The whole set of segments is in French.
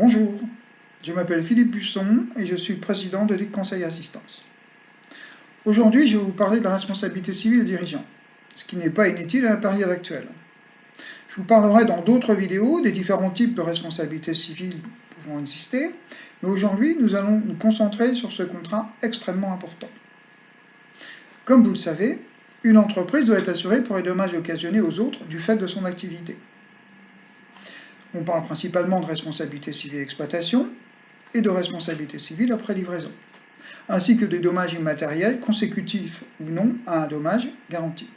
Bonjour, je m'appelle Philippe Busson et je suis le président de Ligue Conseil Assistance. Aujourd'hui, je vais vous parler de la responsabilité civile des dirigeants, ce qui n'est pas inutile à la période actuelle. Je vous parlerai dans d'autres vidéos des différents types de responsabilités civiles pouvant exister, mais aujourd'hui, nous allons nous concentrer sur ce contrat extrêmement important. Comme vous le savez, une entreprise doit être assurée pour les dommages occasionnés aux autres du fait de son activité. On parle principalement de responsabilité civile d'exploitation et de responsabilité civile après livraison, ainsi que des dommages immatériels consécutifs ou non à un dommage garanti.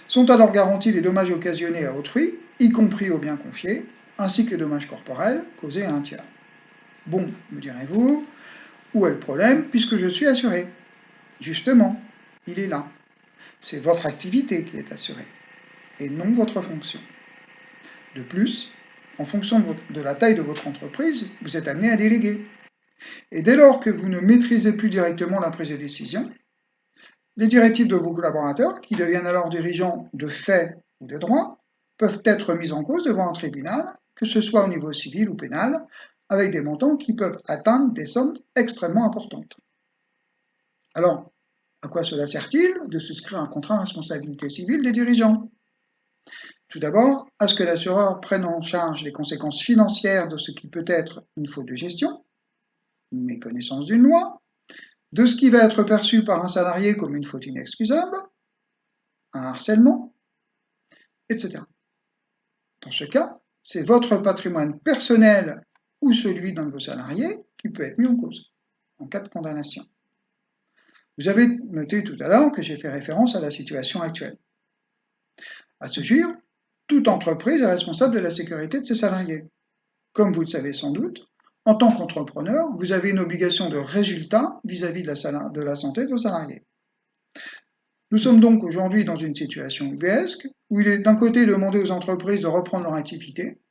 Sont alors garantis les dommages occasionnés à autrui, y compris aux biens confiés, ainsi que les dommages corporels causés à un tiers. Bon, me direz-vous, où est le problème puisque je suis assuré? Justement, il est là. C'est votre activité qui est assurée, et non votre fonction. De plus, en fonction de la taille de votre entreprise, vous êtes amené à déléguer. Et dès lors que vous ne maîtrisez plus directement la prise de décision, les directives de vos collaborateurs, qui deviennent alors dirigeants de fait ou de droit, peuvent être mises en cause devant un tribunal, que ce soit au niveau civil ou pénal, avec des montants qui peuvent atteindre des sommes extrêmement importantes. Alors, à quoi cela sert-il de souscrire un contrat à responsabilité civile des dirigeants? Tout d'abord, à ce que l'assureur prenne en charge les conséquences financières de ce qui peut être une faute de gestion, une méconnaissance d'une loi, de ce qui va être perçu par un salarié comme une faute inexcusable, un harcèlement, etc. Dans ce cas, c'est votre patrimoine personnel ou celui d'un de vos salariés qui peut être mis en cause en cas de condamnation. Vous avez noté tout à l'heure que j'ai fait référence à la situation actuelle. À ce jour, toute entreprise est responsable de la sécurité de ses salariés. Comme vous le savez sans doute, en tant qu'entrepreneur, vous avez une obligation de résultat vis-à-vis de la santé de vos salariés. Nous sommes donc aujourd'hui dans une situation ubuesque où il est d'un côté demandé aux entreprises de reprendre leur activité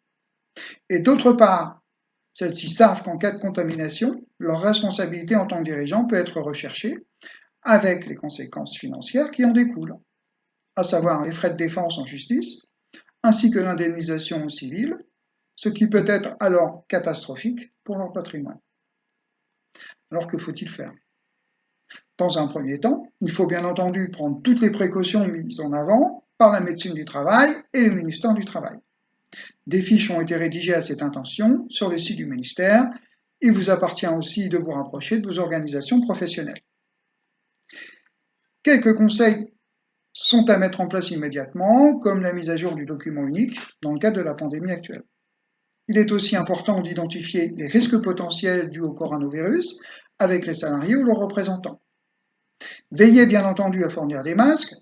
et d'autre part, celles-ci savent qu'en cas de contamination, leur responsabilité en tant que dirigeant peut être recherchée avec les conséquences financières qui en découlent, à savoir les frais de défense en justice ainsi que l'indemnisation civile, ce qui peut être alors catastrophique pour leur patrimoine. Alors que faut-il faire? Dans un premier temps, il faut bien entendu prendre toutes les précautions mises en avant par la médecine du travail et le ministère du Travail. Des fiches ont été rédigées à cette intention sur le site du ministère. Il vous appartient aussi de vous rapprocher de vos organisations professionnelles. Quelques conseils sont à mettre en place immédiatement, comme la mise à jour du document unique dans le cadre de la pandémie actuelle. Il est aussi important d'identifier les risques potentiels dus au coronavirus avec les salariés ou leurs représentants. Veillez bien entendu à fournir des masques,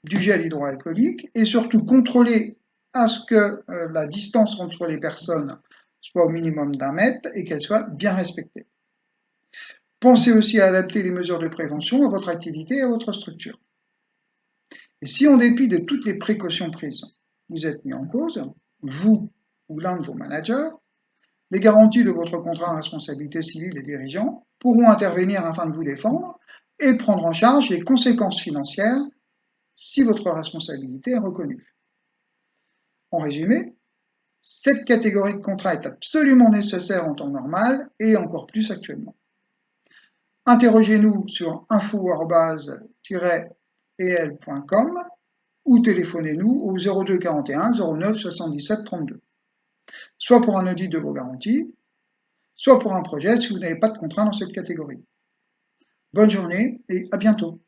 du gel hydroalcoolique et surtout contrôler à ce que la distance entre les personnes soit au minimum d'1 mètre et qu'elle soit bien respectée. Pensez aussi à adapter les mesures de prévention à votre activité et à votre structure. Et si en dépit de toutes les précautions prises, vous êtes mis en cause, vous ou l'un de vos managers, les garanties de votre contrat en responsabilité civile des dirigeants pourront intervenir afin de vous défendre et prendre en charge les conséquences financières si votre responsabilité est reconnue. En résumé, cette catégorie de contrat est absolument nécessaire en temps normal et encore plus actuellement. Interrogez-nous sur info@el.com ou téléphonez-nous au 02 41 09 77 32, soit pour un audit de vos garanties, soit pour un projet si vous n'avez pas de contrat dans cette catégorie. Bonne journée et à bientôt.